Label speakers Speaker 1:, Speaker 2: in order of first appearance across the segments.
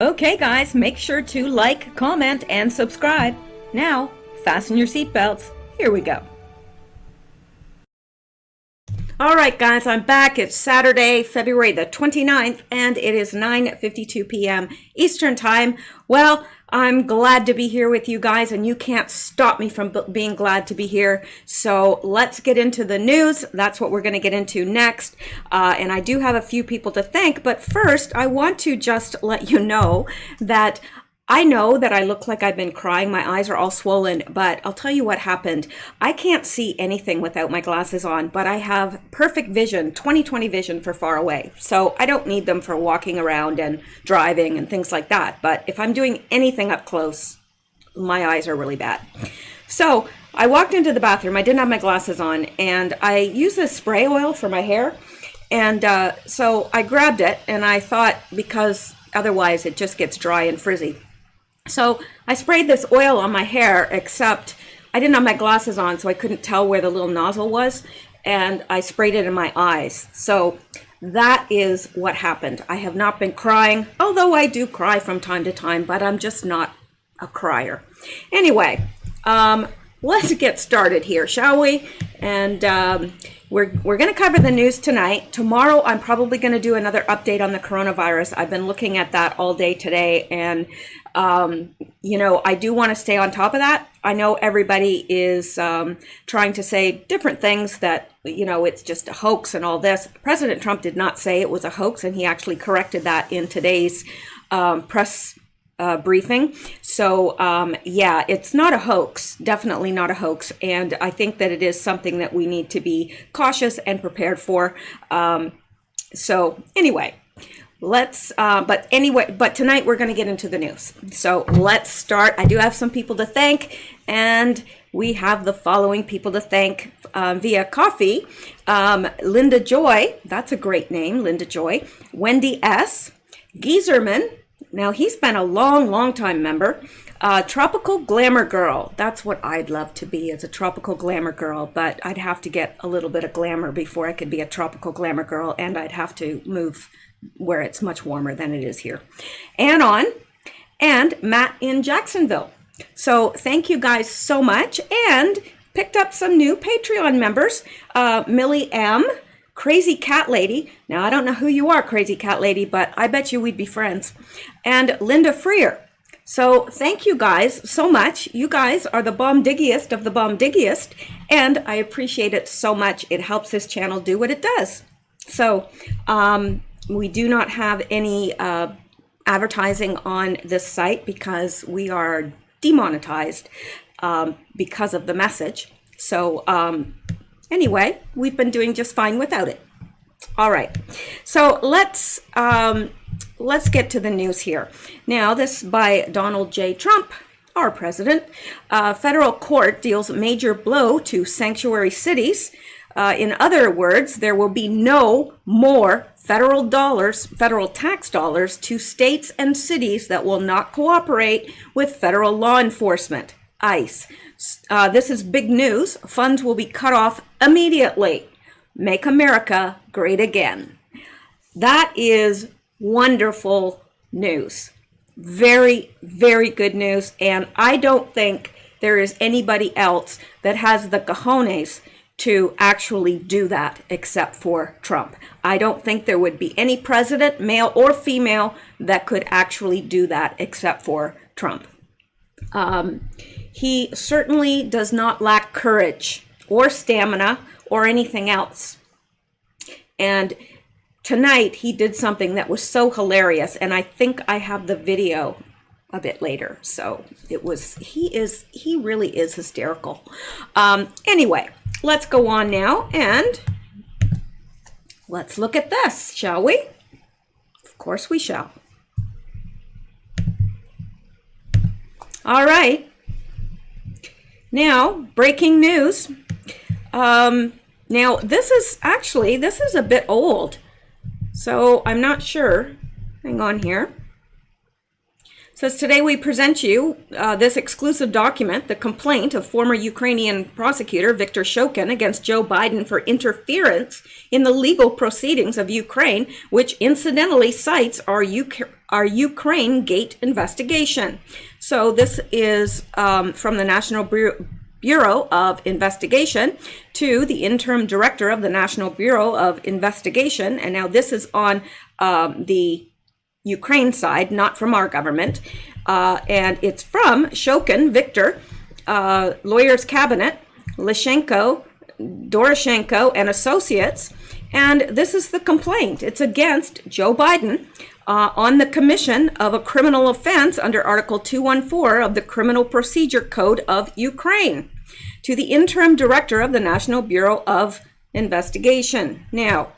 Speaker 1: Okay guys, make sure to like, comment, and subscribe. Now, fasten your seatbelts. Here we go. All right guys, I'm back. It's Saturday, February the 29th, and it is 9:52 p.m. Eastern Time. Well, I'm glad to be here with you guys, and you can't stop me from being glad to be here. So let's get into the news. That's what we're going to get into next. And I do have a few people to thank, but first I want to just let you know that I know that I look like I've been crying. My eyes are all swollen, but I'll tell you what happened. I can't see anything without my glasses on, but I have perfect vision, 20/20 vision for far away. So I don't need them for walking around and driving and things like that. But if I'm doing anything up close, my eyes are really bad. So I walked into the bathroom. I didn't have my glasses on, and I use this spray oil for my hair. And so I grabbed it, and I thought, because otherwise it just gets dry and frizzy. So I sprayed this oil on my hair, except I didn't have my glasses on, so I couldn't tell where the little nozzle was, and I sprayed it in my eyes. So that is what happened. I have not been crying, although I do cry from time to time, but I'm just not a crier. Anyway, let's get started here, shall we? And we're going to cover the news tonight. Tomorrow, I'm probably going to do another update on the coronavirus. I've been looking at that all day today, and you know, I do want to stay on top of that. I know everybody is trying to say different things, that, you know, it's just a hoax and all this. President Trump did not say it was a hoax, and he actually corrected that in today's press briefing. So yeah, it's not a hoax, definitely not a hoax. And I think that it is something that we need to be cautious and prepared for. So anyway, but tonight we're going to get into the news. So let's start. I do have some people to thank, and we have the following people to thank via coffee. Linda Joy, that's a great name, Linda Joy. Wendy S. Geezerman, now he's been a long time member. Tropical Glamour Girl, that's what I'd love to be, as a tropical glamour girl, but I'd have to get a little bit of glamour before I could be a tropical glamour girl, and I'd have to move where it's much warmer than it is here. Anon and Matt in Jacksonville. So thank you guys so much, and picked up some new Patreon members. Millie M, Crazy Cat Lady. Now I don't know who you are, Crazy Cat Lady, but I bet you we'd be friends. And Linda Freer. So thank you guys so much. You guys are the bomb-diggiest of the bomb-diggiest, and I appreciate it so much. It helps this channel do what it does. So we do not have any advertising on this site because we are demonetized because of the message. So anyway, we've been doing just fine without it. All right, so let's get to the news here. Now, this by Donald J. Trump, our president. Federal court deals major blow to sanctuary cities. In other words, there will be no more federal tax dollars to states and cities that will not cooperate with federal law enforcement, ICE. This is big news. Funds will be cut off immediately. Make America great again. That is wonderful news. Very, very good news. And I don't think there is anybody else that has the cojones to actually do that except for Trump. I don't think there would be any president, male or female, that could actually do that except for Trump. He certainly does not lack courage or stamina or anything else. And tonight he did something that was so hilarious, and I think I have the video a bit later. So he really is hysterical. Anyway, let's go on now, and let's look at this, shall we? Of course we shall. All right. Now, breaking news. Now, this is a bit old, so I'm not sure. Hang on here. It says, today we present you this exclusive document, the complaint of former Ukrainian prosecutor Viktor Shokin against Joe Biden for interference in the legal proceedings of Ukraine, which incidentally cites our our Ukraine Gate investigation. So this is from the National Bureau of Investigation to the interim director of the National Bureau of Investigation. And now this is on the Ukraine side, not from our government. And it's from Shokin Victor, Lawyers Cabinet, Lishenko, Doroshenko, and Associates. And this is the complaint. It's against Joe Biden on the commission of a criminal offense under Article 214 of the Criminal Procedure Code of Ukraine to the interim director of the National Bureau of Investigation. Now,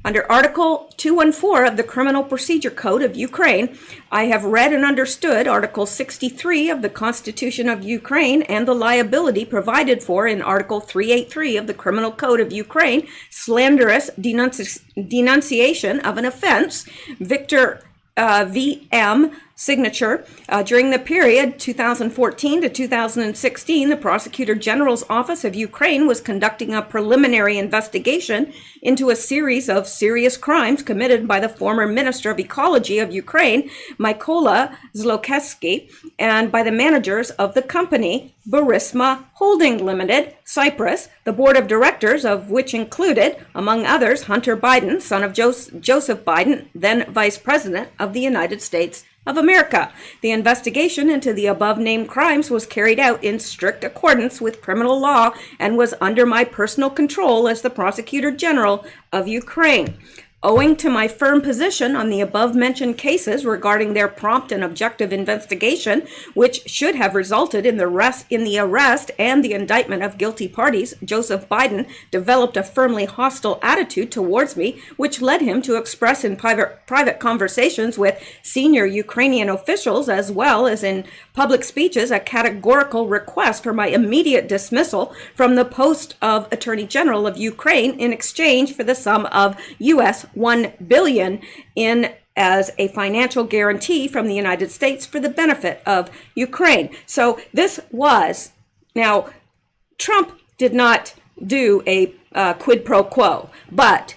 Speaker 1: under Article 214 of the Criminal Procedure Code of Ukraine, I have read and understood Article 63 of the Constitution of Ukraine and the liability provided for in Article 383 of the Criminal Code of Ukraine, slanderous denunciation of an offense, Victor V.M. signature. During the period 2014 to 2016, the Prosecutor General's Office of Ukraine was conducting a preliminary investigation into a series of serious crimes committed by the former Minister of Ecology of Ukraine, Mykola Zlochevsky, and by the managers of the company Burisma Holding Limited, Cyprus, the board of directors of which included, among others, Hunter Biden, son of Joseph Biden, then Vice President of the United States of America. The investigation into the above-named crimes was carried out in strict accordance with criminal law and was under my personal control as the Prosecutor General of Ukraine. Owing to my firm position on the above-mentioned cases regarding their prompt and objective investigation, which should have resulted in the arrest and the indictment of guilty parties, Joseph Biden developed a firmly hostile attitude towards me, which led him to express in private conversations with senior Ukrainian officials, as well as in public speeches, a categorical request for my immediate dismissal from the post of Attorney General of Ukraine in exchange for the sum of US $1 billion as a financial guarantee from the United States for the benefit of Ukraine. So this was, now, Trump did not do a quid pro quo, but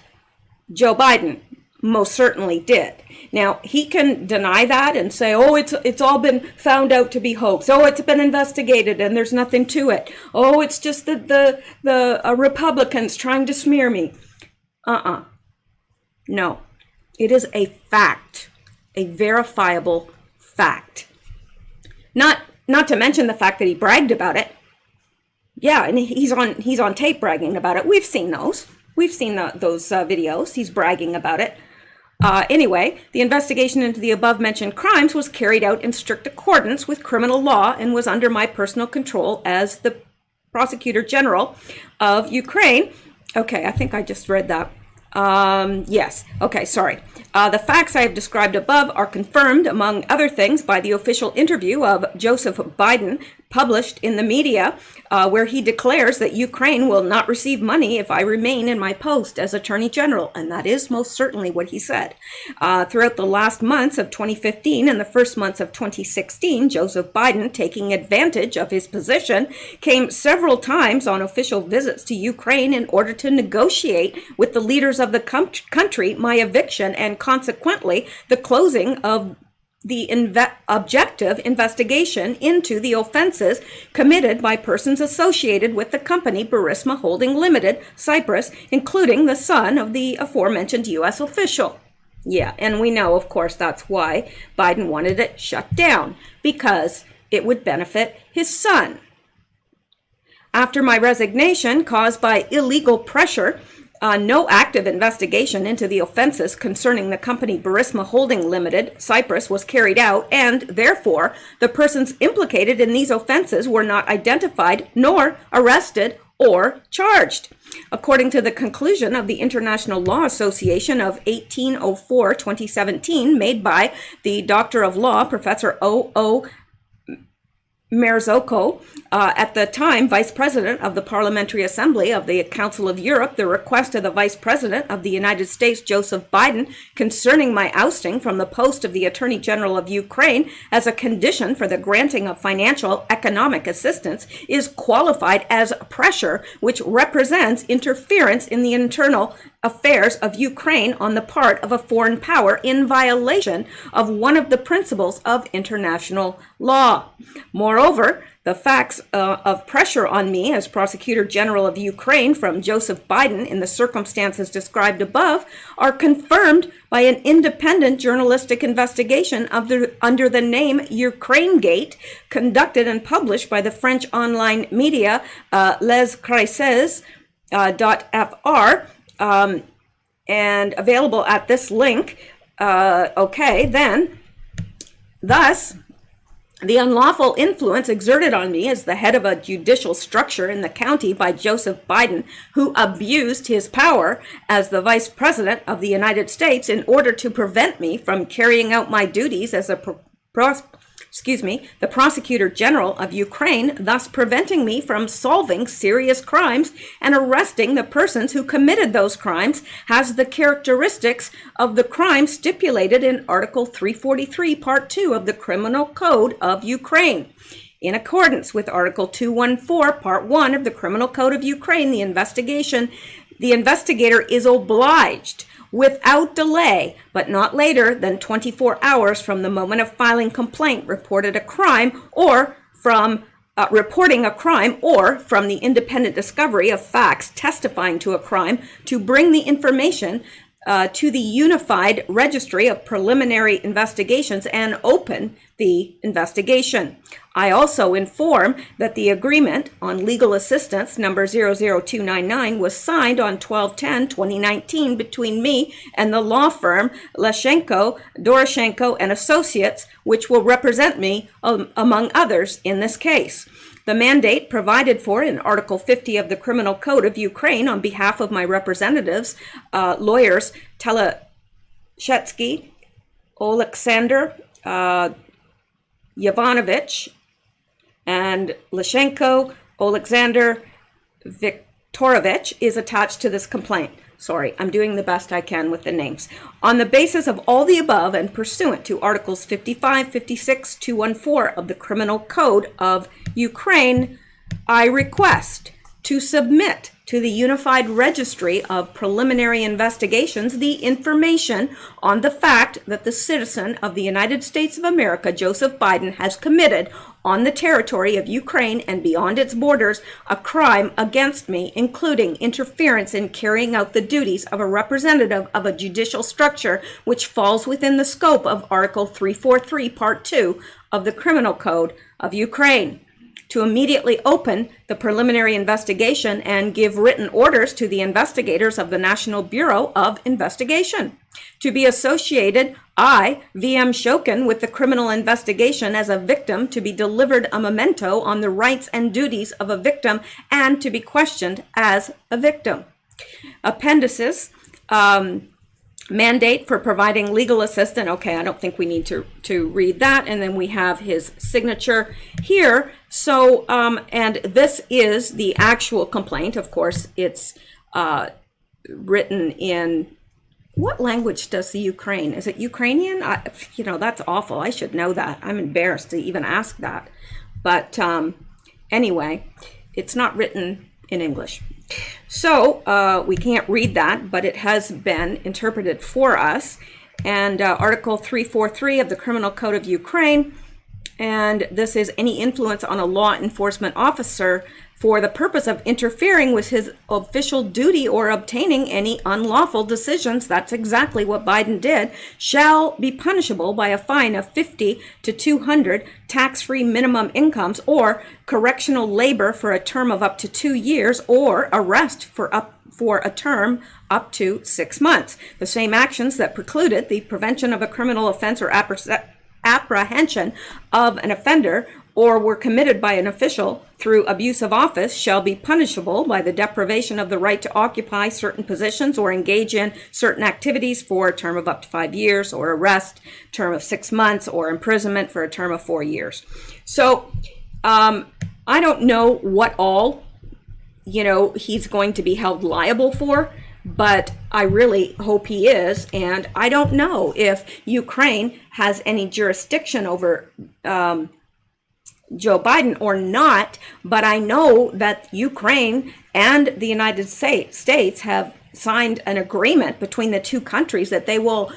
Speaker 1: Joe Biden most certainly did. Now, he can deny that and say, oh, it's all been found out to be hoax. Oh, it's been investigated and there's nothing to it. Oh, it's just the Republicans trying to smear me. No, it is a fact, a verifiable fact. Not to mention the fact that he bragged about it. Yeah, and he's on tape bragging about it. We've seen those. We've seen those videos. He's bragging about it. Anyway, the investigation into the above-mentioned crimes was carried out in strict accordance with criminal law and was under my personal control as the Prosecutor General of Ukraine. Okay, I think I just read that. Yes. Okay, sorry. The facts I have described above are confirmed, among other things, by the official interview of Joseph Biden published in the media, where he declares that Ukraine will not receive money if I remain in my post as Attorney General. And that is most certainly what he said. Throughout the last months of 2015 and the first months of 2016, Joseph Biden, taking advantage of his position, came several times on official visits to Ukraine in order to negotiate with the leaders of the country my eviction and consequently the closing of the objective investigation into the offenses committed by persons associated with the company Burisma Holding Limited, Cyprus, including the son of the aforementioned U.S. official. Yeah, and we know, of course, that's why Biden wanted it shut down, because it would benefit his son. After my resignation caused by illegal pressure, no active investigation into the offenses concerning the company Burisma Holding Limited, Cyprus, was carried out, and therefore the persons implicated in these offenses were not identified, nor arrested or charged. According to the conclusion of the International Law Association of 1804-2017, made by the Doctor of Law, Professor O. Merzoko, at the time Vice President of the Parliamentary Assembly of the Council of Europe, the request of the Vice President of the United States, Joseph Biden, concerning my ousting from the post of the Attorney General of Ukraine as a condition for the granting of financial economic assistance is qualified as pressure, which represents interference in the internal affairs of Ukraine on the part of a foreign power in violation of one of the principles of international law. Moreover, the facts of pressure on me as Prosecutor General of Ukraine from Joseph Biden in the circumstances described above are confirmed by an independent journalistic investigation under the name Ukrainegate, conducted and published by the French online media Les Crises .fr, and available at this link. Thus, the unlawful influence exerted on me as the head of a judicial structure in the county by Joseph Biden, who abused his power as the Vice President of the United States in order to prevent me from carrying out my duties as the Prosecutor General of Ukraine, thus preventing me from solving serious crimes and arresting the persons who committed those crimes, has the characteristics of the crime stipulated in Article 343, Part 2 of the Criminal Code of Ukraine. In accordance with Article 214, Part 1 of the Criminal Code of Ukraine, the investigator is obliged without delay, but not later than 24 hours from the moment of filing complaint, reporting a crime, or from the independent discovery of facts testifying to a crime, to bring the information to the Unified Registry of Preliminary Investigations and open the investigation. I also inform that the agreement on legal assistance number 00299 was signed on 12/10/2019 between me and the law firm Lashenko, Doroshenko and Associates, which will represent me among others in this case. The mandate provided for in Article 50 of the Criminal Code of Ukraine on behalf of my representatives, lawyers Teleshetsky, Alexander Yovanovich, and Lashenko Alexander Viktorovich, is attached to this complaint. Sorry, I'm doing the best I can with the names. On the basis of all the above and pursuant to Articles 55, 56, 214 of the Criminal Code of Ukraine, I request to submit to the Unified Registry of Preliminary Investigations the information on the fact that the citizen of the United States of America, Joseph Biden, has committed on the territory of Ukraine and beyond its borders a crime against me, including interference in carrying out the duties of a representative of a judicial structure which falls within the scope of Article 343, Part 2 of the Criminal Code of Ukraine. To immediately open the preliminary investigation and give written orders to the investigators of the National Bureau of Investigation. To be associated, I, VM Shokin, with the criminal investigation as a victim, to be delivered a memento on the rights and duties of a victim and to be questioned as a victim. Appendices. Mandate for providing legal assistance. Okay, I don't think we need to read that. And then we have his signature here. So, and this is the actual complaint. Of course, it's written in, what language does the Ukraine? Is it Ukrainian? That's awful. I should know that. I'm embarrassed to even ask that. But anyway, it's not written in English. So we can't read that, but it has been interpreted for us. And Article 343 of the Criminal Code of Ukraine, and this is any influence on a law enforcement officer for the purpose of interfering with his official duty or obtaining any unlawful decisions. That's exactly what Biden did, shall be punishable by a fine of 50 to 200 tax-free minimum incomes, or correctional labor for a term of up to 2 years, or arrest for a term up to 6 months. The same actions that precluded the prevention of a criminal offense or apprehension of an offender or were committed by an official through abuse of office shall be punishable by the deprivation of the right to occupy certain positions or engage in certain activities for a term of up to 5 years, or arrest, term of 6 months, or imprisonment for a term of 4 years. So I don't know what all, he's going to be held liable for, but I really hope he is. And I don't know if Ukraine has any jurisdiction over Joe Biden or not, but I know that Ukraine and the United States have signed an agreement between the two countries that they will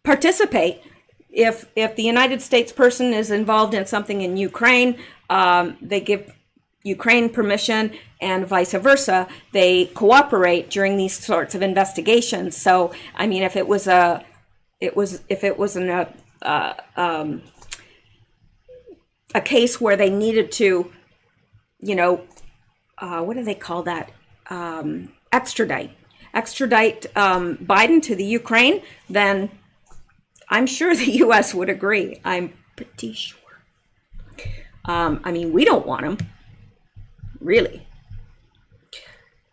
Speaker 1: participate if the United States person is involved in something in Ukraine. They give Ukraine permission, and vice versa. They cooperate during these sorts of investigations. So, I mean, if it was a case where they needed to, you know, what do they call that? Extradite Biden to the Ukraine, then I'm sure the U.S. would agree. I'm pretty sure. I mean, we don't want him, really.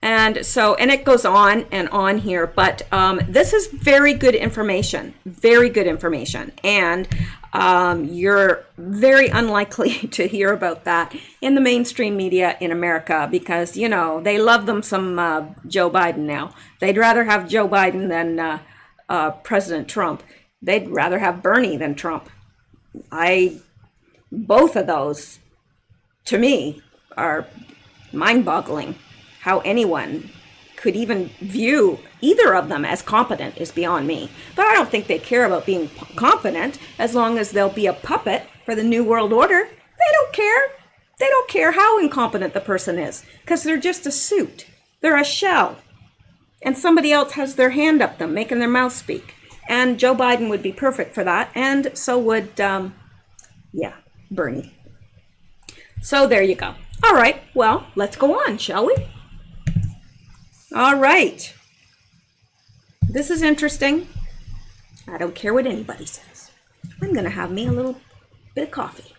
Speaker 1: And so, and it goes on and on here, but this is very good information, and you're very unlikely to hear about that in the mainstream media in America, because, you know, they love them some Joe Biden now. They'd rather have Joe Biden than President Trump. They'd rather have Bernie than Trump. Both of those, to me, are mind-boggling. How anyone could even view either of them as competent is beyond me. But I don't think they care about being competent as long as they'll be a puppet for the New World Order. They don't care. They don't care how incompetent the person is, because they're just a suit. They're a shell. And somebody else has their hand up them, making their mouth speak. And Joe Biden would be perfect for that. And so would, Bernie. So there you go. All right. Well, let's go on, shall we? All right. This is interesting. I don't care what anybody says. I'm going to have me a little bit of coffee.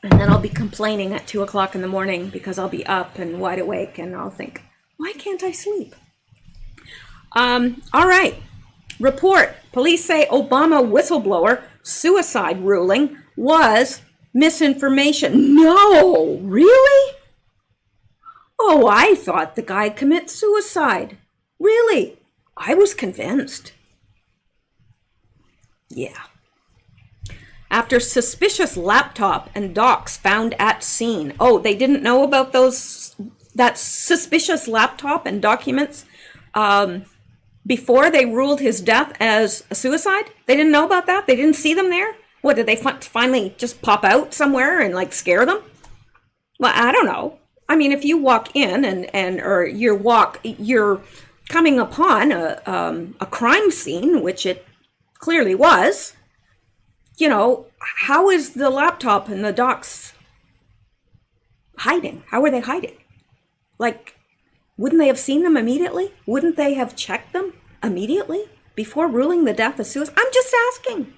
Speaker 1: And then I'll be complaining at 2 o'clock in the morning because I'll be up and wide awake, and I'll think, why can't I sleep? All right. Report. Police say Obama whistleblower suicide ruling was misinformation. No, really? Oh, I thought the guy committed suicide. Really? I was convinced. Yeah. After suspicious laptop and docs found at scene. Oh, they didn't know about that suspicious laptop and documents before they ruled his death as a suicide? They didn't know about that? They didn't see them there? What, did they finally just pop out somewhere and like scare them? Well, I don't know. I mean, if you walk in or you're coming upon a crime scene, which it clearly was, you know, how is the laptop and the docs hiding? How are they hiding? Like, wouldn't they have seen them immediately? Wouldn't they have checked them immediately before ruling the death as suicide? I'm just asking.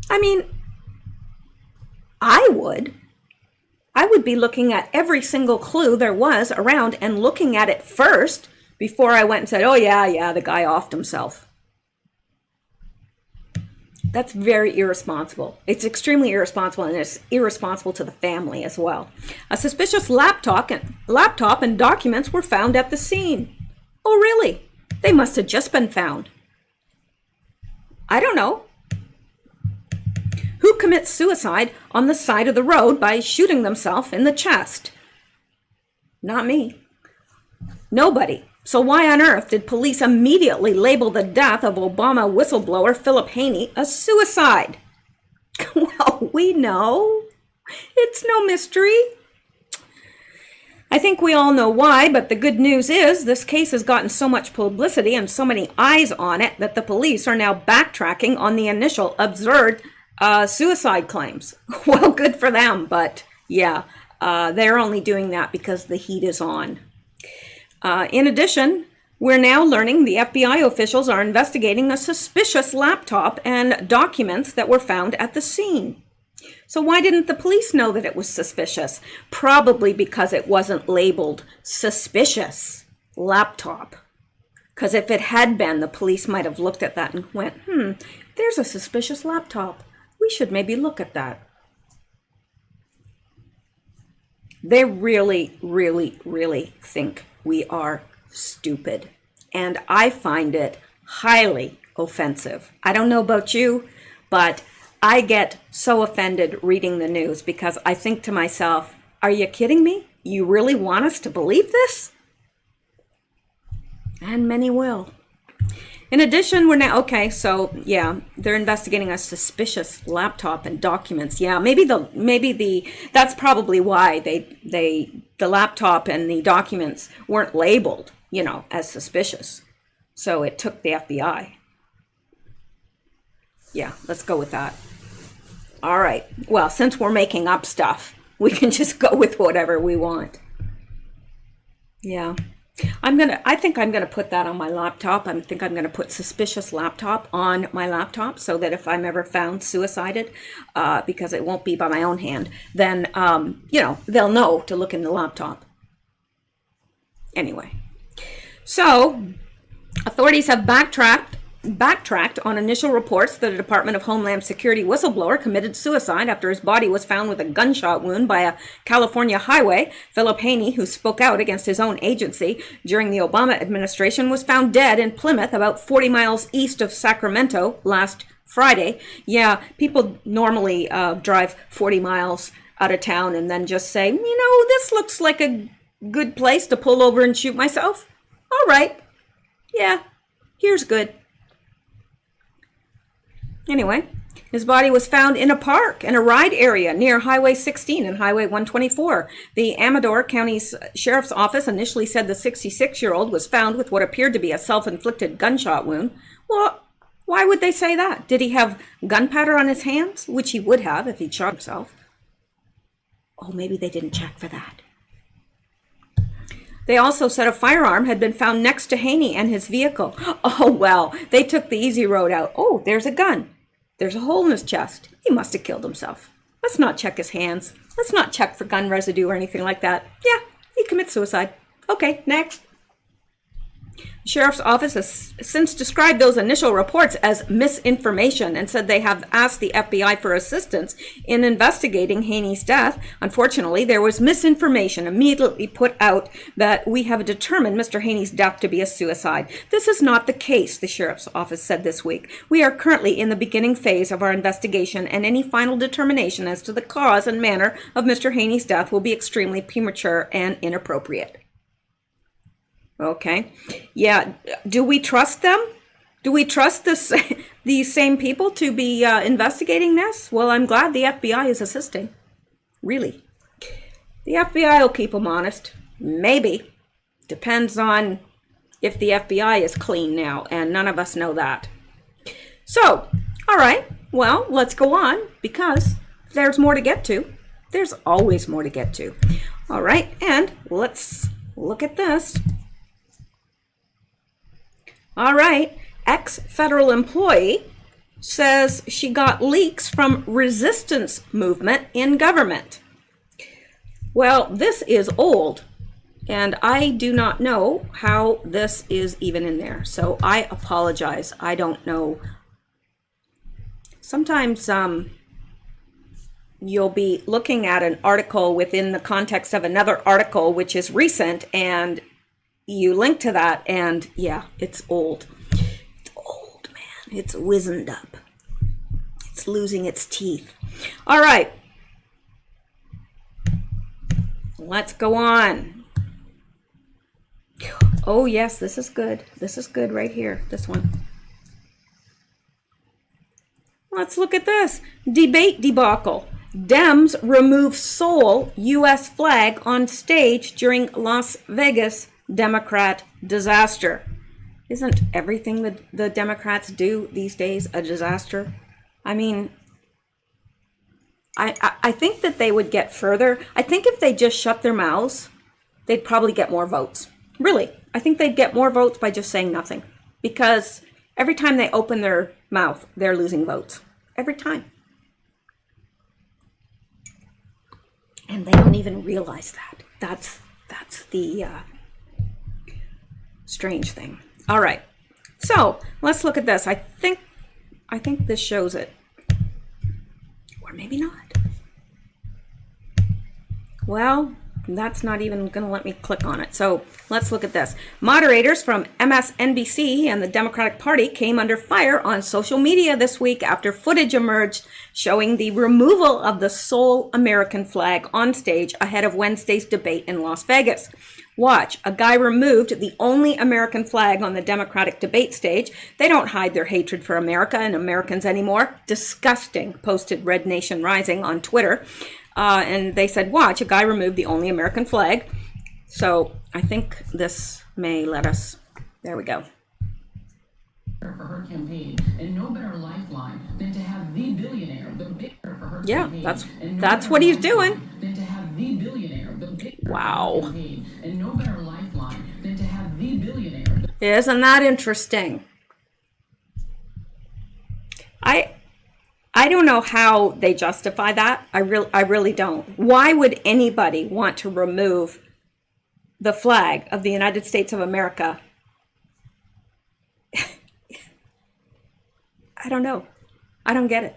Speaker 1: I mean, I would be looking at every single clue there was around and looking at it first before I went and said, oh yeah, the guy offed himself. That's very irresponsible. It's extremely irresponsible, and it's irresponsible to the family as well. A suspicious laptop and documents were found at the scene. Oh, really? They must have just been found. I don't know. Who commits suicide on the side of the road by shooting themselves in the chest? Not me. Nobody. So why on earth did police immediately label the death of Obama whistleblower Philip Haney a suicide? Well, we know. It's no mystery. I think we all know why, but the good news is this case has gotten so much publicity and so many eyes on it that the police are now backtracking on the initial absurd suicide claims. Well, good for them, but yeah, they're only doing that because the heat is on. In addition, we're now learning the FBI officials are investigating a suspicious laptop and documents that were found at the scene. So why didn't the police know that it was suspicious? Probably because it wasn't labeled suspicious laptop. Because if it had been, the police might have looked at that and went, there's a suspicious laptop. We should maybe look at that. They really, really, really think we are stupid. And I find it highly offensive. I don't know about you, but I get so offended reading the news because I think to myself, are you kidding me? You really want us to believe this? And many will. In addition, we're now, okay, so yeah, they're investigating a suspicious laptop and documents. Yeah, that's probably why the laptop and the documents weren't labeled, as suspicious. So it took the FBI. Yeah, let's go with that. All right. Well, since we're making up stuff, we can just go with whatever we want. Yeah. I think I'm gonna put that on my laptop. I think I'm gonna put suspicious laptop on my laptop so that if I'm ever found suicided, because it won't be by my own hand, then they'll know to look in the laptop. Anyway, so authorities have backtracked on initial reports that a Department of Homeland Security whistleblower committed suicide after his body was found with a gunshot wound by a California highway. Philip Haney, who spoke out against his own agency during the Obama administration, was found dead in Plymouth, about 40 miles east of Sacramento, last Friday. Yeah, people normally drive 40 miles out of town and then just say, this looks like a good place to pull over and shoot myself. All right. Yeah, here's good. Anyway, his body was found in a park in a ride area near Highway 16 and Highway 124. The Amador County's Sheriff's Office initially said the 66-year-old was found with what appeared to be a self-inflicted gunshot wound. Well, why would they say that? Did he have gunpowder on his hands? Which he would have if he'd shot himself. Oh, maybe they didn't check for that. They also said a firearm had been found next to Haney and his vehicle. Oh, well, they took the easy road out. Oh, there's a gun. There's a hole in his chest. He must have killed himself. Let's not check his hands. Let's not check for gun residue or anything like that. Yeah, he commits suicide. Okay, next. The Sheriff's Office has since described those initial reports as misinformation and said they have asked the FBI for assistance in investigating Haney's death. Unfortunately, there was misinformation immediately put out that we have determined Mr. Haney's death to be a suicide. This is not the case, the Sheriff's Office said this week. We are currently in the beginning phase of our investigation, and any final determination as to the cause and manner of Mr. Haney's death will be extremely premature and inappropriate. Okay. Yeah. Do we trust them? Do we trust these same people to be investigating this? Well, I'm glad the FBI is assisting. Really. The FBI will keep them honest. Maybe. Depends on if the FBI is clean now, and none of us know that. So, all right. Well, let's go on because there's more to get to. There's always more to get to. All right. And let's look at this. All right, ex-federal employee says she got leaks from resistance movement in government. Well, this is old, and I do not know how this is even in there. So I apologize. I don't know. Sometimes you'll be looking at an article within the context of another article, which is recent, and you link to that, and yeah, it's old. It's old, man. It's wizened up. It's losing its teeth. All right. Let's go on. Oh, yes, this is good. This is good right here. This one. Let's look at this. Debate debacle. Dems remove sole U.S. flag on stage during Las Vegas Democrat disaster. Isn't everything that the Democrats do these days a disaster? I mean, I think that they would get further. I think if they just shut their mouths, they'd probably get more votes. Really, I think they'd get more votes by just saying nothing. Because every time they open their mouth, they're losing votes. Every time. And they don't even realize that. That's the strange thing. All right, so let's look at this. I think this shows it, or maybe not. Well, That's not even going to let me click on it. So let's look at this. Moderators from MSNBC and the Democratic Party came under fire on social media this week after footage emerged showing the removal of the sole American flag on stage ahead of Wednesday's debate in Las Vegas. Watch, a guy removed the only American flag on the Democratic debate stage. They don't hide their hatred for America and Americans anymore. Disgusting, posted Red Nation Rising on Twitter. And they said, watch, a guy removed the only American flag. So I think this may let us, there we go.
Speaker 2: For her campaign, and no better lifeline than to have the billionaire, the bigger for her campaign.
Speaker 1: Yeah, that's what he's doing.
Speaker 2: Than to have the billionaire, the bigger
Speaker 1: wow.
Speaker 2: For her campaign, and no better lifeline than to have the billionaire.
Speaker 1: Isn't that interesting? I don't know how they justify that. I really don't. Why would anybody want to remove the flag of the United States of America? I don't know. I don't get it.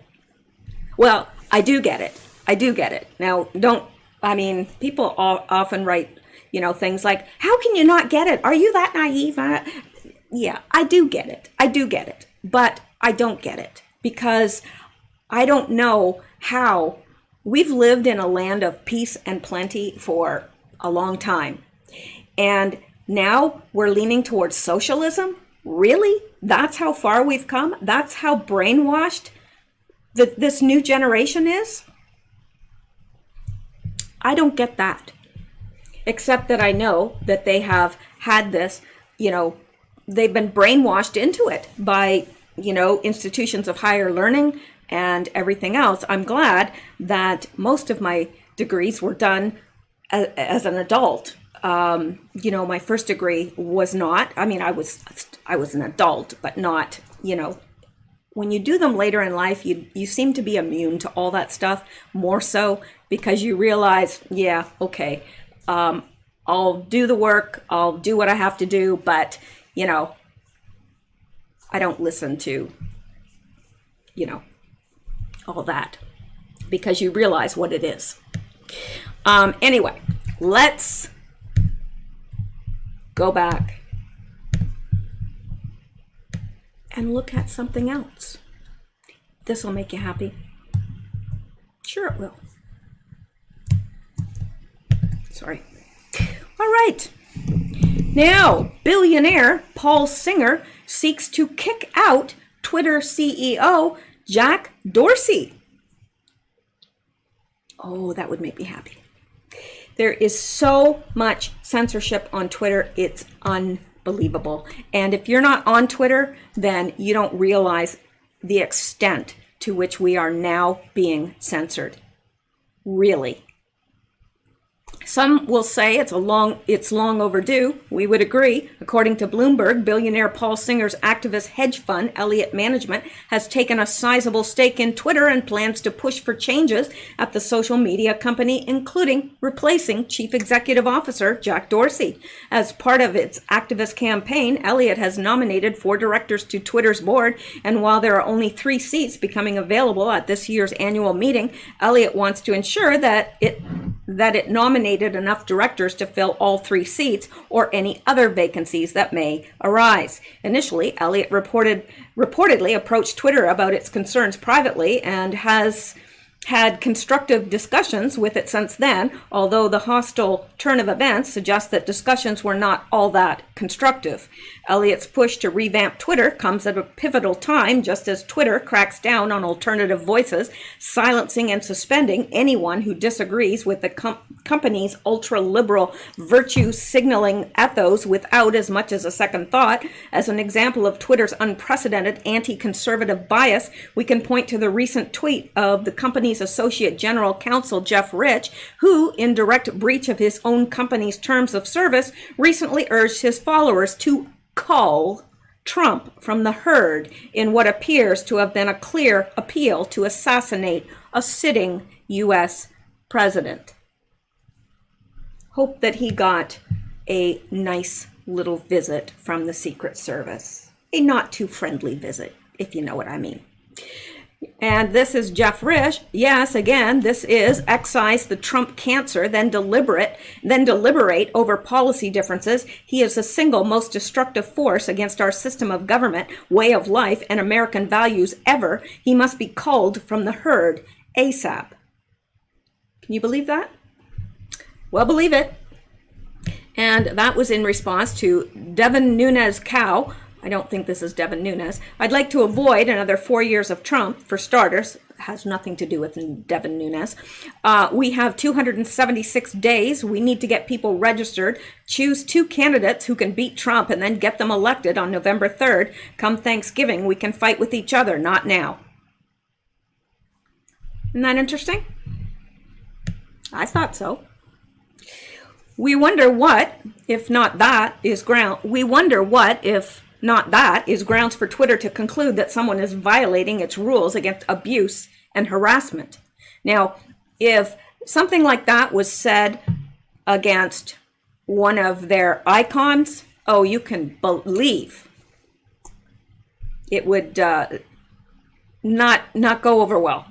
Speaker 1: Well, I do get it. I do get it. Now, people often write, things like, how can you not get it? Are you that naive? Yeah, I do get it. I do get it. But I don't get it because I don't know how. We've lived in a land of peace and plenty for a long time. And now we're leaning towards socialism? Really? That's how far we've come? That's how brainwashed this new generation is? I don't get that. Except that I know that they have had this, they've been brainwashed into it by, institutions of higher learning and everything else. I'm glad that most of my degrees were done as an adult. My first degree was not, I was an adult, but not, when you do them later in life, you seem to be immune to all that stuff more so because you realize, yeah, okay, I'll do the work, I'll do what I have to do, but, I don't listen to, all that because you realize what it is. Anyway, let's go back and look at something else. This will make you happy. Sure it will. Sorry. All right. Now, billionaire Paul Singer seeks to kick out Twitter CEO Jack Dorsey. Oh, that would make me happy. There is so much censorship on Twitter. It's unbelievable. And if you're not on Twitter, then you don't realize the extent to which we are now being censored. Really. Some will say it's long overdue. We would agree. According to Bloomberg, billionaire Paul Singer's activist hedge fund, Elliott Management, has taken a sizable stake in Twitter and plans to push for changes at the social media company, including replacing Chief Executive Officer Jack Dorsey. As part of its activist campaign, Elliott has nominated 4 directors to Twitter's board, and while there are only 3 seats becoming available at this year's annual meeting, Elliott wants to ensure that it nominated enough directors to fill all 3 seats or any other vacancies that may arise. Initially, Elliott reportedly approached Twitter about its concerns privately and has had constructive discussions with it since then, although the hostile turn of events suggests that discussions were not all that constructive. Elliott's push to revamp Twitter comes at a pivotal time, just as Twitter cracks down on alternative voices, silencing and suspending anyone who disagrees with the company's ultra-liberal virtue-signaling ethos without as much as a second thought. As an example of Twitter's unprecedented anti-conservative bias, we can point to the recent tweet of the company's Associate General Counsel, Jeff Rich, who, in direct breach of his own company's terms of service, recently urged his followers to cull Trump from the herd in what appears to have been a clear appeal to assassinate a sitting U.S. president. Hope that he got a nice little visit from the Secret Service. A not too friendly visit, if you know what I mean. And this is Jeff Risch. Yes, again, this is excise the Trump cancer, then deliberate, then deliberate over policy differences. He is the single most destructive force against our system of government, way of life, and American values ever. He must be culled from the herd ASAP. Can you believe that? Well, believe it. And that was in response to Devin Nunes Cow. I don't think this is Devin Nunes. I'd like to avoid another 4 years of Trump, for starters. It has nothing to do with Devin Nunes. We have 276 days. We need to get people registered. Choose 2 candidates who can beat Trump and then get them elected on November 3rd. Come Thanksgiving, we can fight with each other, not now. Isn't that interesting? I thought so. We wonder what, if not that, is ground. We wonder what, if not that, is grounds for Twitter to conclude that someone is violating its rules against abuse and harassment. Now, if something like that was said against one of their icons, oh, you can believe it would not go over well.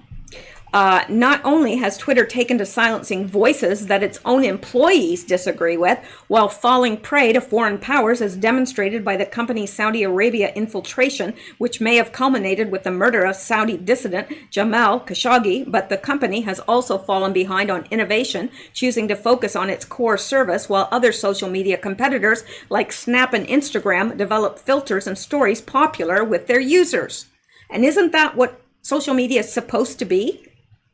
Speaker 1: Not only has Twitter taken to silencing voices that its own employees disagree with, while falling prey to foreign powers as demonstrated by the company's Saudi Arabia infiltration, which may have culminated with the murder of Saudi dissident Jamal Khashoggi, but the company has also fallen behind on innovation, choosing to focus on its core service, while other social media competitors like Snap and Instagram develop filters and stories popular with their users. And isn't that what social media is supposed to be?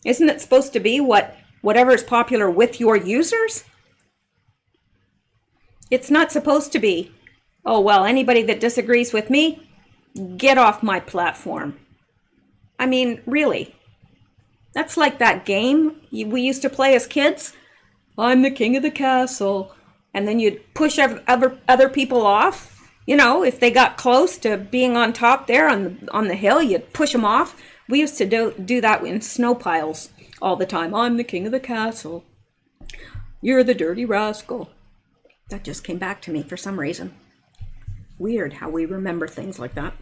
Speaker 1: Isn't it supposed to be whatever is popular with your users? It's not supposed to be, oh, well, anybody that disagrees with me, get off my platform. I mean, really. That's like that game we used to play as kids. I'm the king of the castle. And then you'd push other people off. You know, if they got close to being on top there on the hill, you'd push them off. We used to do that in snow piles all the time. I'm the king of the castle. You're the dirty rascal. That just came back to me for some reason. Weird how we remember things like that.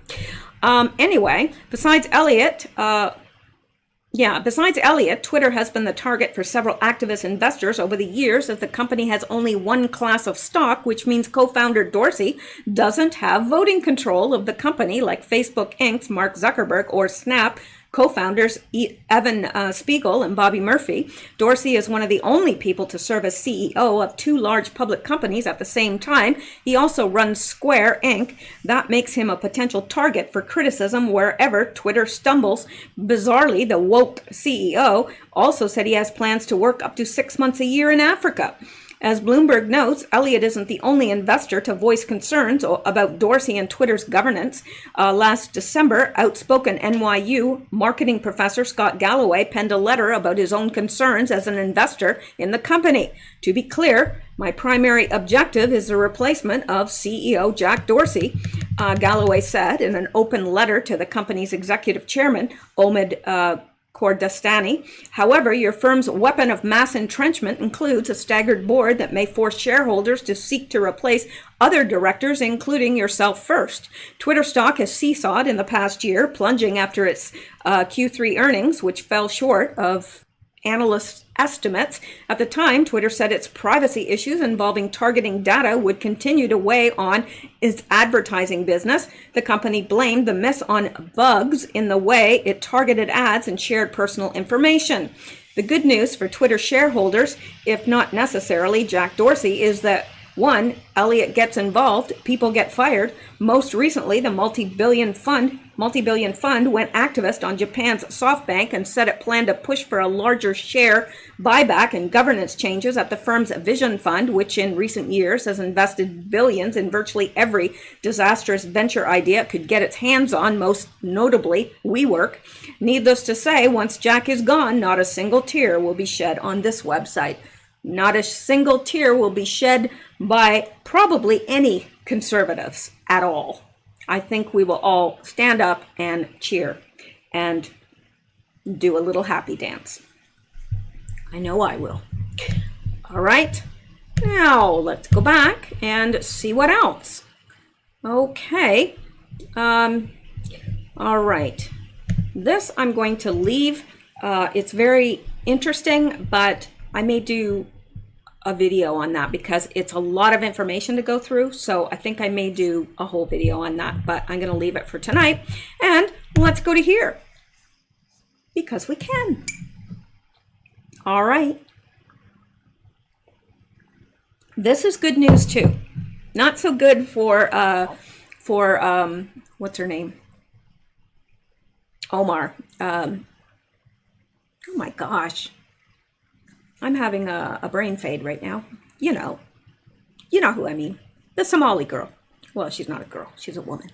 Speaker 1: Anyway, besides Elliott, Twitter has been the target for several activist investors over the years, as the company has only one class of stock, which means co-founder Dorsey doesn't have voting control of the company like Facebook Inc.'s Mark Zuckerberg or Snap co-founders Evan Spiegel and Bobby Murphy. Dorsey is one of the only people to serve as CEO of 2 large public companies at the same time. He also runs Square Inc. That makes him a potential target for criticism wherever Twitter stumbles. Bizarrely, the woke CEO also said he has plans to work up to 6 months a year in Africa. As Bloomberg notes, Elliott isn't the only investor to voice concerns about Dorsey and Twitter's governance. Last December, outspoken NYU marketing professor Scott Galloway penned a letter about his own concerns as an investor in the company. To be clear, my primary objective is the replacement of CEO Jack Dorsey, Galloway said in an open letter to the company's executive chairman, Omid Kordestani. However, your firm's weapon of mass entrenchment includes a staggered board that may force shareholders to seek to replace other directors, including yourself first. Twitter stock has seesawed in the past year, plunging after its Q3 earnings, which fell short of analysts' estimates. At the time, Twitter said its privacy issues involving targeting data would continue to weigh on its advertising business. The company blamed the miss on bugs in the way it targeted ads and shared personal information. The good news for Twitter shareholders, if not necessarily Jack Dorsey, is that 1, Elliott gets involved, people get fired. Most recently, the multi-billion fund went activist on Japan's SoftBank and said it planned to push for a larger share buyback and governance changes at the firm's Vision Fund, which in recent years has invested billions in virtually every disastrous venture idea it could get its hands on, most notably WeWork. Needless to say, once Jack is gone, not a single tear will be shed on this website. Not a single tear will be shed by probably any conservatives at all. I think we will all stand up and cheer and do a little happy dance. I know I will. All right. Now let's go back and see what else. Okay. All right. This I'm going to leave. It's very interesting, but I may do a video on that because it's a lot of information to go through. So I think I may do a whole video on that, but I'm going to leave it for tonight. And let's go to here because we can. All right. This is good news too. Not so good for what's her name? Omar. Oh my gosh. I'm having a brain fade right now. You know who I mean. The Somali girl. Well, she's not a girl. She's a woman.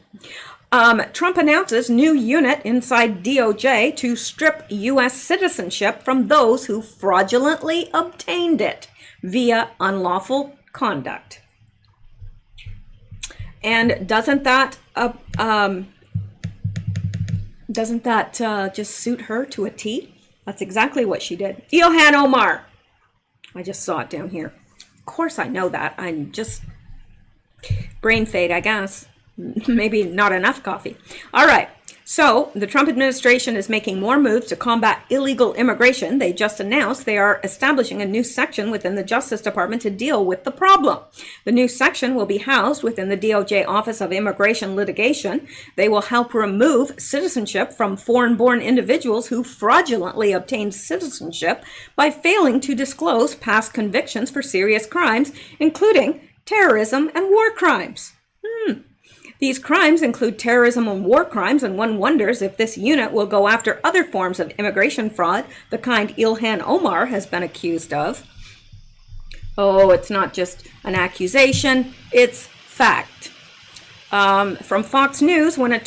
Speaker 1: Trump announces new unit inside DOJ to strip U.S. citizenship from those who fraudulently obtained it via unlawful conduct. And doesn't that just suit her to a T? That's exactly what she did. Ilhan Omar. I just saw it down here. Of course I know that. I'm just brain fade, I guess. Maybe not enough coffee. All right. So the Trump administration is making more moves to combat illegal immigration. They just announced they are establishing a new section within the Justice Department to deal with the problem. The new section will be housed within the DOJ Office of Immigration Litigation. They will help remove citizenship from foreign-born individuals who fraudulently obtained citizenship by failing to disclose past convictions for serious crimes, including terrorism and war crimes. These crimes include terrorism and war crimes, and one wonders if this unit will go after other forms of immigration fraud, the kind Ilhan Omar has been accused of. Oh, it's not just an accusation, it's fact. From Fox News, when a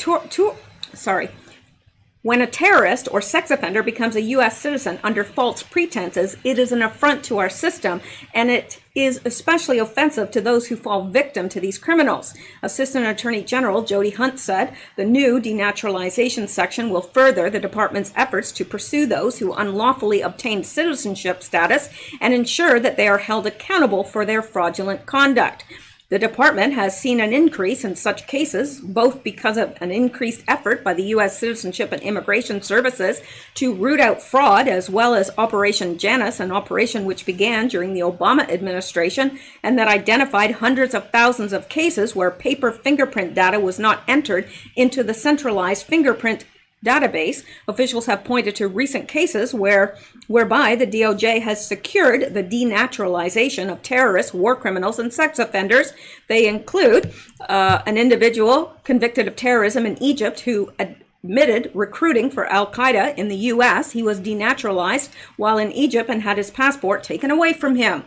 Speaker 1: terrorist or sex offender becomes a U.S. citizen under false pretenses, it is an affront to our system, and it is especially offensive to those who fall victim to these criminals. Assistant Attorney General Jody Hunt said the new denaturalization section will further the department's efforts to pursue those who unlawfully obtained citizenship status and ensure that they are held accountable for their fraudulent conduct. The department has seen an increase in such cases, both because of an increased effort by the U.S. Citizenship and Immigration Services to root out fraud, as well as Operation Janus, an operation which began during the Obama administration and that identified hundreds of thousands of cases where paper fingerprint data was not entered into the centralized fingerprint database. Officials have pointed to recent cases whereby the DOJ has secured the denaturalization of terrorists, war criminals, and sex offenders. They include an individual convicted of terrorism in Egypt who admitted recruiting for Al-Qaeda in the U.S. He was denaturalized while in Egypt and had his passport taken away from him.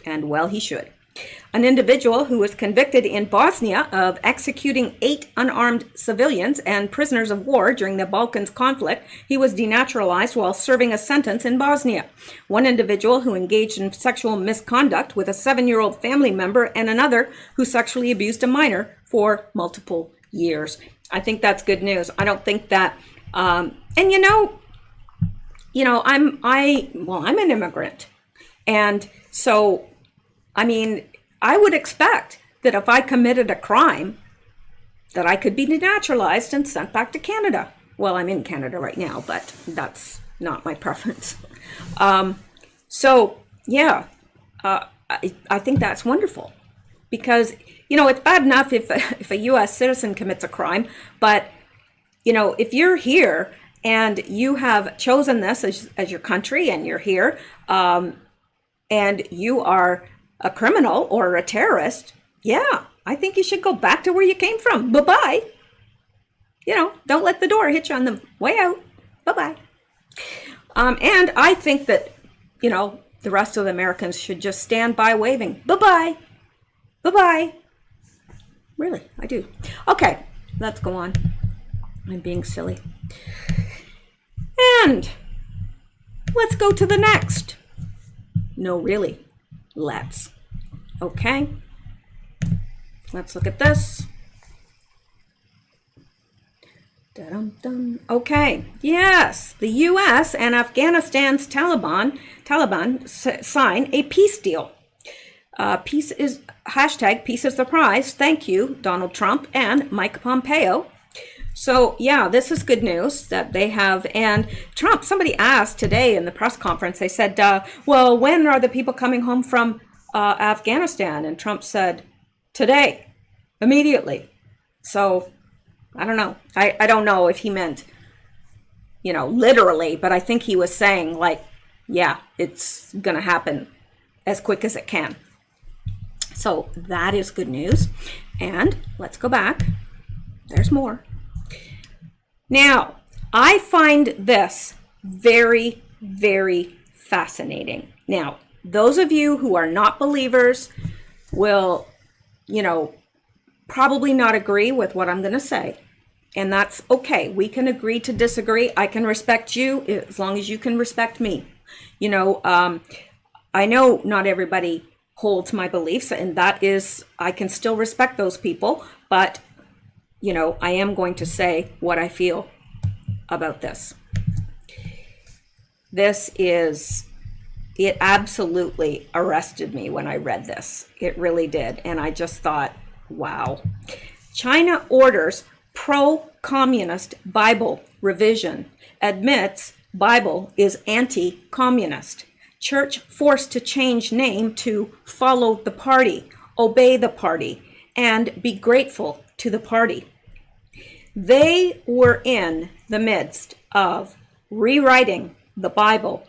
Speaker 1: And well, he should. An individual who was convicted in Bosnia of executing 8 unarmed civilians and prisoners of war during the Balkans conflict. He was denaturalized while serving a sentence in Bosnia. One individual who engaged in sexual misconduct with a 7-year-old family member, and another who sexually abused a minor for multiple years. I think that's good news. I don't think that, I'm an immigrant. And so, I mean, I would expect that if I committed a crime, that I could be denaturalized and sent back to Canada. Well, I'm in Canada right now, but that's not my preference. I think that's wonderful because, it's bad enough if a U.S. citizen commits a crime, but, if you're here and you have chosen this as your country and you're here and you are a criminal or a terrorist, I think you should go back to where you came from. Bye-bye. Don't let the door hit you on the way out. Bye-bye. And I think that, the rest of the Americans should just stand by waving. Bye-bye. Bye-bye. Really, I do. Okay, let's go on. I'm being silly. And let's go to the next. No, really. Let's. Okay. Let's look at this. Dum-dum. Okay. Yes, the U.S. and Afghanistan's Taliban sign a peace deal. Peace is #peace is the prize. Thank you, Donald Trump and Mike Pompeo. So yeah, this is good news that they have. And Trump, somebody asked today in the press conference, they said, well, when are the people coming home from Afghanistan? And Trump said, today, immediately. So I don't know. I don't know if he meant, literally, but I think he was saying like, yeah, it's going to happen as quick as it can. So that is good news. And let's go back. There's more. Now, I find this very, very fascinating. Now, those of you who are not believers will, probably not agree with what I'm going to say. And that's okay. We can agree to disagree. I can respect you as long as you can respect me. I know not everybody holds my beliefs, and that is, I can still respect those people, but I am going to say what I feel about this. It absolutely arrested me when I read this. It really did. And I just thought, wow. China orders pro-communist Bible revision, admits Bible is anti-communist. Church forced to change name to follow the party, obey the party, and be grateful to the party. They were in the midst of rewriting the Bible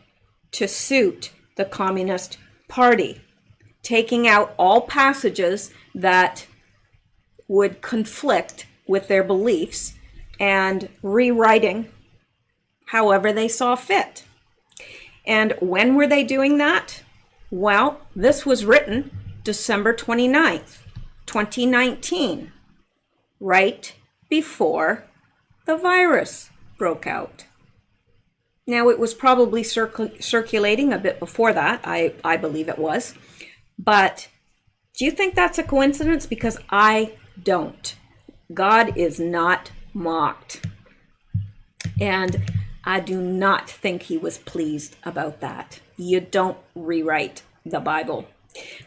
Speaker 1: to suit the Communist Party, taking out all passages that would conflict with their beliefs and rewriting however they saw fit. And when were they doing that? Well, this was written December 29th, 2019, right before the virus broke out. Now, it was probably circulating a bit before that. I believe it was. But do you think that's a coincidence? Because I don't. God is not mocked. And I do not think he was pleased about that. You don't rewrite the Bible.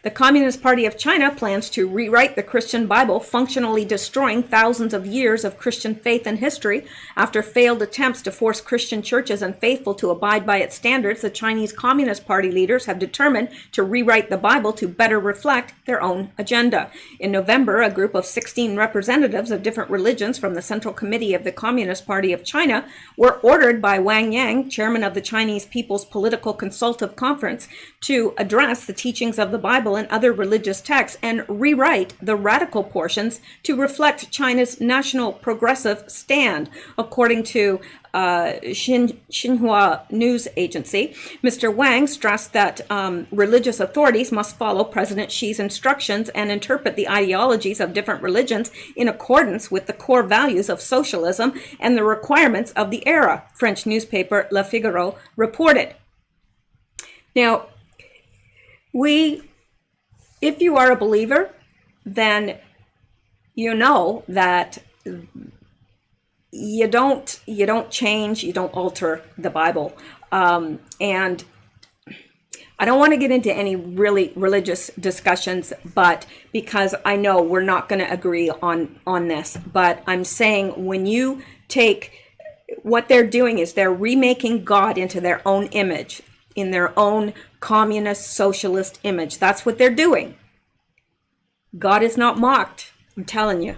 Speaker 1: The Communist Party of China plans to rewrite the Christian Bible, functionally destroying thousands of years of Christian faith and history. After failed attempts to force Christian churches and faithful to abide by its standards, the Chinese Communist Party leaders have determined to rewrite the Bible to better reflect their own agenda. In November, a group of 16 representatives of different religions from the Central Committee of the Communist Party of China were ordered by Wang Yang, chairman of the Chinese People's Political Consultative Conference, to address the teachings of the Bible and other religious texts and rewrite the radical portions to reflect China's national progressive stand. According to Xinhua news agency, Mr. Wang stressed that religious authorities must follow President Xi's instructions and interpret the ideologies of different religions in accordance with the core values of socialism and the requirements of the era, French newspaper Le Figaro reported. Now, if you are a believer, then you know that you don't change, you don't alter the Bible. And I don't want to get into any really religious discussions, but because I know we're not going to agree on this, but I'm saying when you take, what they're doing is they're remaking God into their own image, in their own communist socialist image. That's what they're doing. God is not mocked. I'm telling you.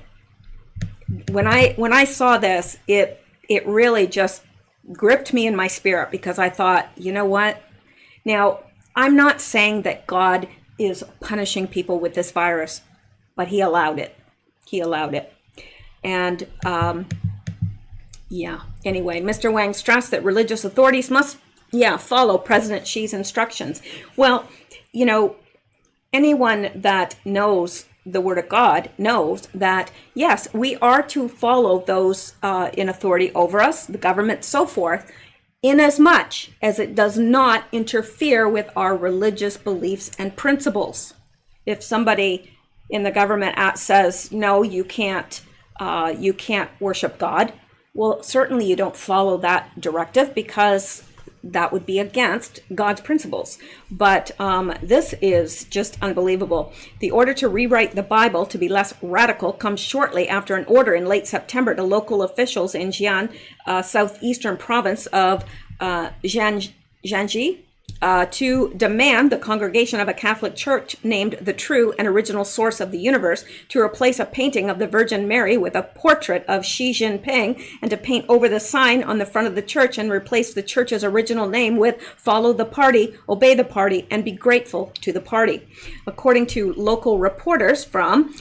Speaker 1: When I saw this, it really just gripped me in my spirit, because I thought, you know what? Now, I'm not saying that God is punishing people with this virus, but he allowed it. He allowed it. And anyway, Mr. Wang stressed that religious authorities must follow President Xi's instructions. Well, anyone that knows the Word of God knows that, yes, we are to follow those in authority over us, the government, so forth, inasmuch as it does not interfere with our religious beliefs and principles. If somebody in the government says, no, you can't worship God, well, certainly you don't follow that directive, because that would be against God's principles. But this is just unbelievable. The order to rewrite the Bible to be less radical comes shortly after an order in late September to local officials in Jian, southeastern province of Jiangxi, to demand the congregation of a Catholic church named the True and Original Source of the Universe to replace a painting of the Virgin Mary with a portrait of Xi Jinping, and to paint over the sign on the front of the church and replace the church's original name with "Follow the Party, Obey the Party, and Be Grateful to the Party." According to local reporters from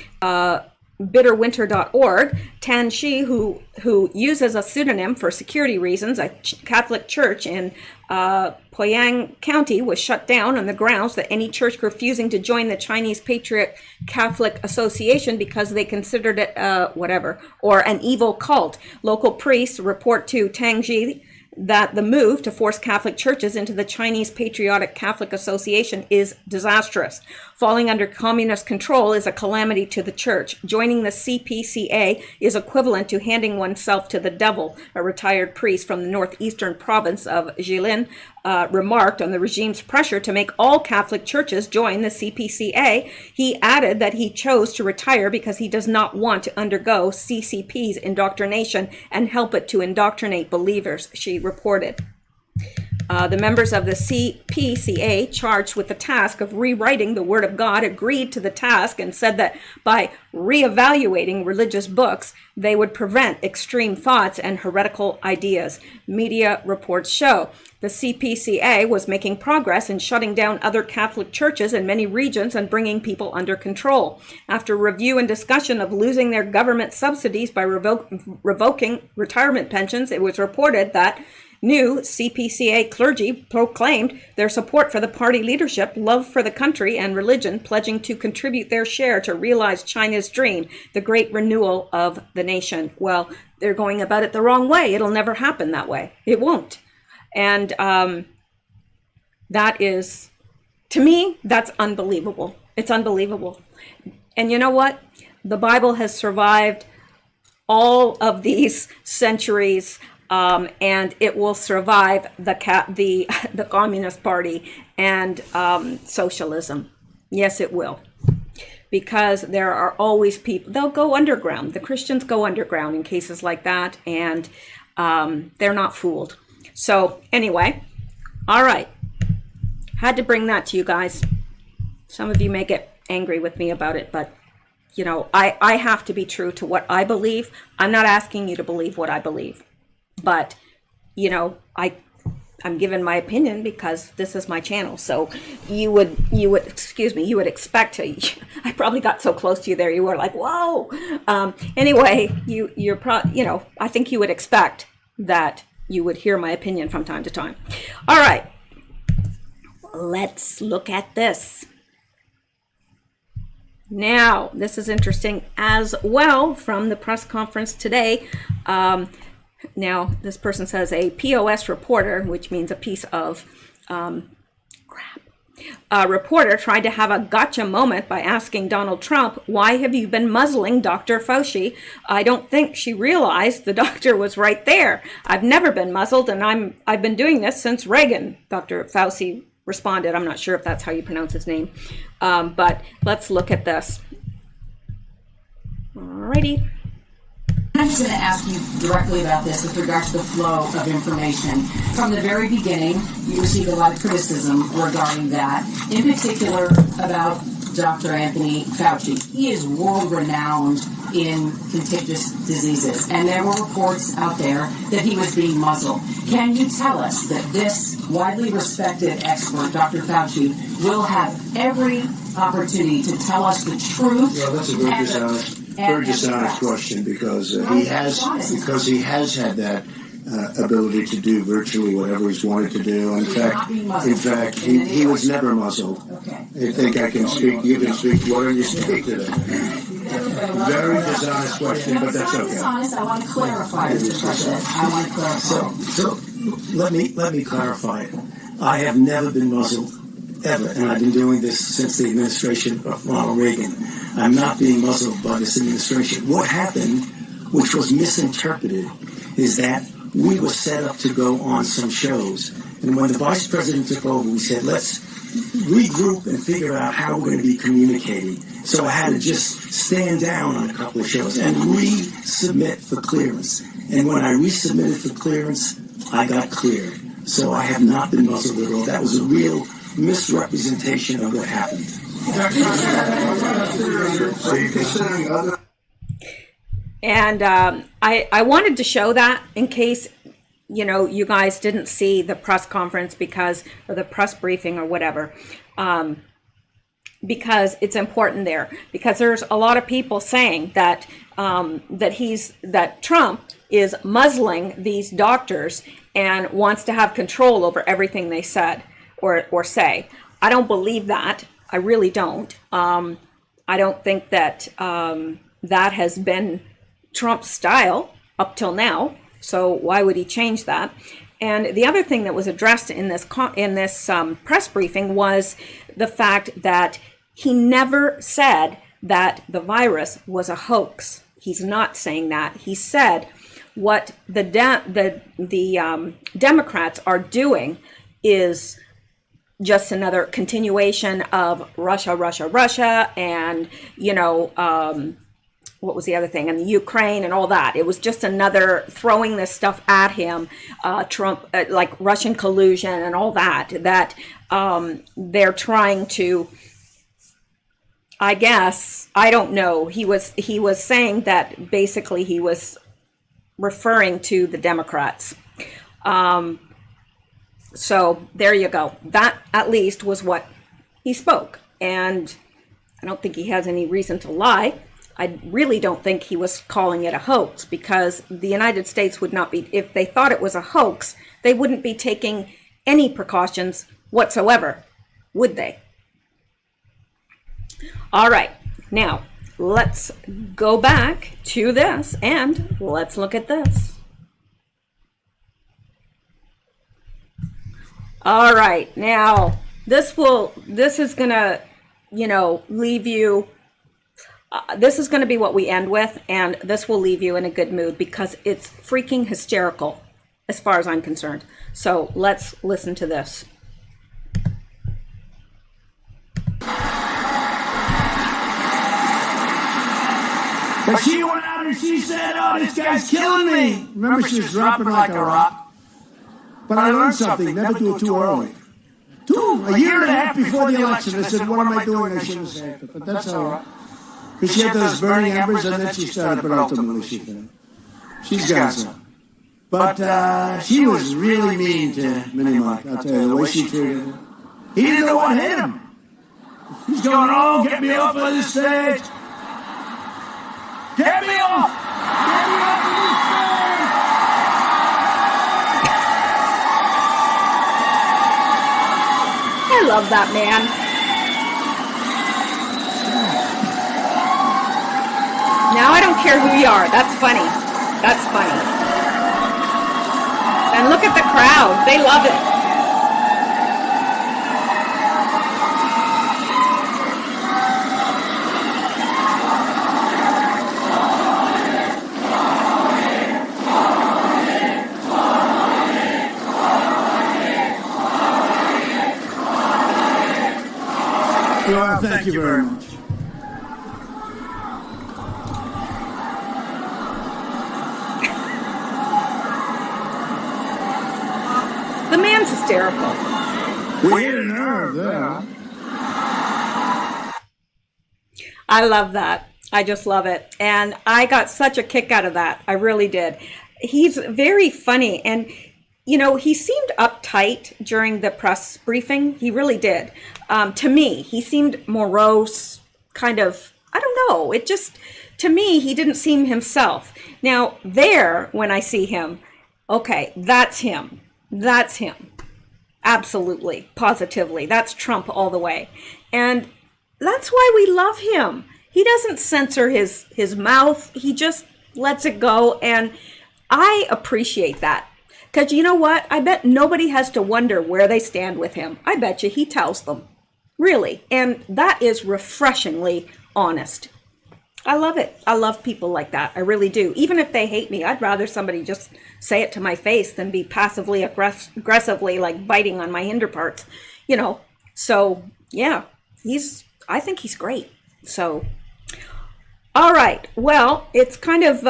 Speaker 1: bitterwinter.org, Tan Shi, who uses a pseudonym for security reasons, a Catholic church in Poyang County, was shut down on the grounds that any church refusing to join the Chinese Patriotic Catholic Association because they considered it or an evil cult. Local priests report to Tang Ji that the move to force Catholic churches into the Chinese Patriotic Catholic Association is disastrous. Falling under communist control is a calamity to the church. Joining the CPCA is equivalent to handing oneself to the devil, a retired priest from the northeastern province of Jilin remarked on the regime's pressure to make all Catholic churches join the CPCA. He added that he chose to retire because he does not want to undergo CCP's indoctrination and help it to indoctrinate believers, she reported. The members of the CPCA, charged with the task of rewriting the Word of God, agreed to the task and said that by reevaluating religious books, they would prevent extreme thoughts and heretical ideas. Media reports show the CPCA was making progress in shutting down other Catholic churches in many regions and bringing people under control. After review and discussion of losing their government subsidies by revoking retirement pensions, it was reported that new CPCA clergy proclaimed their support for the party leadership, love for the country and religion, pledging to contribute their share to realize China's dream, the great renewal of the nation. Well, they're going about it the wrong way. It'll never happen that way. It won't. And that is, to me, that's unbelievable. It's unbelievable. And you know what? The Bible has survived all of these centuries. And it will survive the Communist Party and socialism. Yes, it will. Because there are always people, they'll go underground. The Christians go underground in cases like that, and they're not fooled. So anyway, all right. Had to bring that to you guys. Some of you may get angry with me about it, but you know, I have to be true to what I believe. I'm not asking you to believe what I believe. But, you know, I'm giving my opinion because this is my channel. So you would expect to, I probably got so close to you there. You were like, whoa. Anyway, I think you would expect that you would hear my opinion from time to time. All right, let's look at this. Now, this is interesting as well from the press conference today. Now, this person says a POS reporter, which means a piece of crap. A reporter tried to have a gotcha moment by asking Donald Trump, "Why have you been muzzling Dr. Fauci?" I don't think she realized the doctor was right there. "I've never been muzzled, and I've been doing this since Reagan," Dr. Fauci responded. I'm not sure if that's how you pronounce his name, but let's look at this. Alrighty.
Speaker 2: I'm just going to ask you directly about this with regards to the flow of information. From the very beginning, you received a lot of criticism regarding that, in particular about Dr. Anthony Fauci. He is world-renowned in contagious diseases, and there were reports out there that he was being muzzled. Can you tell us that this widely respected expert, Dr. Fauci, will have every opportunity to tell us the truth?
Speaker 3: Yeah, that's a very dishonest question because he has had that ability to do virtually whatever he's wanted to do. In fact, he was never muzzled.
Speaker 2: Okay.
Speaker 3: I think I can speak. You can speak. Why don't you speak to that? Very dishonest question, but that's okay.
Speaker 2: Dishonest. I want to clarify, Mr. President. I want to clarify.
Speaker 3: So let me clarify it. I have never been muzzled ever, and I've been doing this since the administration of Ronald Reagan. I'm not being muzzled by this administration. What happened, which was misinterpreted, is that we were set up to go on some shows. And when the vice president took over, we said, let's regroup and figure out how we're going to be communicating. So I had to just stand down on a couple of shows and resubmit for clearance. And when I resubmitted for clearance, I got cleared. So I have not been muzzled at all. That was a real misrepresentation of what happened.
Speaker 4: Are you considering other?
Speaker 1: And I wanted to show that in case, you know, you guys didn't see the press conference or the press briefing or whatever, because it's important there, because there's a lot of people saying that that Trump is muzzling these doctors and wants to have control over everything they said or say. I don't believe that. I really don't. I don't think that that has been Trump's style up till now. So why would he change that? And the other thing that was addressed in this press briefing was the fact that he never said that the virus was a hoax. He's not saying that. He said what the Democrats are doing is just another continuation of Russia, and, you know, what was the other thing? And the Ukraine and all that. It was just another throwing this stuff at him, Trump, like Russian collusion and all that, that they're trying to, I guess, I don't know. He was saying that basically he was referring to the Democrats. So there you go. That at least was what he spoke. And I don't think he has any reason to lie. I really don't think he was calling it a hoax, because the United States would not be, if they thought it was a hoax, they wouldn't be taking any precautions whatsoever, would they? All right, now let's go back to this and let's look at this. All right, now this is gonna, you know, leave you. This is going to be what we end with, and this will leave you in a good mood because it's freaking hysterical as far as I'm concerned. So let's listen to this.
Speaker 5: But she went out and she said, oh, this guy's killing me. Remember, she was dropping like a rock. But I learned something, never do it too early. A year and a half before the election, I said, what am I doing? I shouldn't say it, but that's all right. Because she had those burning embers, and then she started, but ultimately she finished. She's got some. But she was really mean to Minnie Mike, I'll tell you, the way she treated him. He didn't know what hit him. He's going, oh, get me off of this stage. Get me off! Get me off of this stage!
Speaker 1: I love that man. Now I don't care who you are. That's funny. That's funny. And look at the crowd. They love it.
Speaker 5: Well, thank you very much.
Speaker 1: The man's hysterical.
Speaker 5: We hit a nerve there.
Speaker 1: I love that. I just love it. And I got such a kick out of that. I really did. He's very funny. And, you know, he seemed uptight during the press briefing. He really did. To me, he seemed morose, kind of, I don't know. It just, to me, he didn't seem himself. Now, there, when I see him, okay, that's him. That's him. Absolutely. Positively. That's Trump all the way. And that's why we love him. He doesn't censor his mouth. He just lets it go. And I appreciate that. Because you know what? I bet nobody has to wonder where they stand with him. I bet you he tells them. Really. And that is refreshingly honest. I love it. I love people like that. I really do. Even if they hate me, I'd rather somebody just say it to my face than be passively aggressively like biting on my hinder parts, you know. So yeah, I think he's great. So all right. Well, it's kind of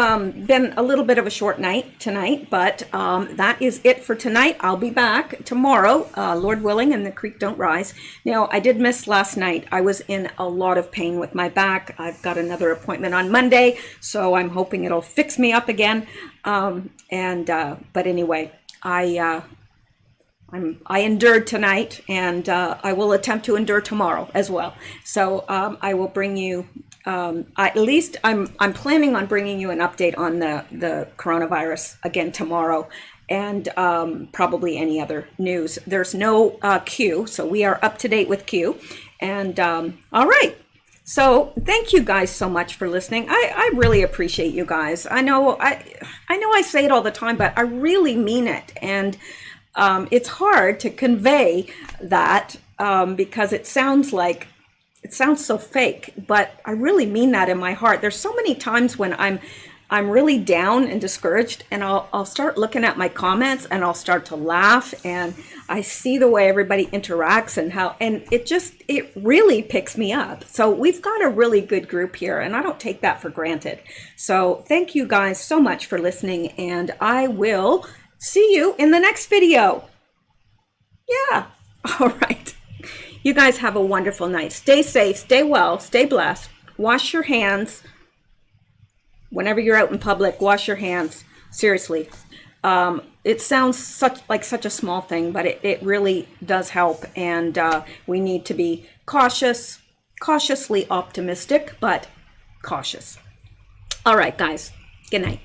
Speaker 1: been a little bit of a short night tonight, but that is it for tonight. I'll be back tomorrow, Lord willing, and the creek don't rise. Now, I did miss last night. I was in a lot of pain with my back. I've got another appointment on Monday, so I'm hoping it'll fix me up again. But anyway, I endured tonight, and I will attempt to endure tomorrow as well. So I will bring you. At least I'm planning on bringing you an update on the coronavirus again tomorrow, and probably any other news. There's no Q, so we are up to date with Q. And all right, so thank you guys so much for listening. I really appreciate you guys. I know I say it all the time, but I really mean it, and it's hard to convey that because it sounds so fake, but I really mean that in my heart. There's so many times when I'm really down and discouraged, and I'll start looking at my comments and I'll start to laugh, and I see the way everybody interacts and it really picks me up. So we've got a really good group here, and I don't take that for granted. So thank you guys so much for listening, and I will see you in the next video. Yeah. All right. You guys have a wonderful night. Stay safe, stay well, stay blessed. Wash your hands. Whenever you're out in public, wash your hands. Seriously. It sounds such a small thing, but it really does help. And we need to be cautiously optimistic, but cautious. All right, guys. Good night.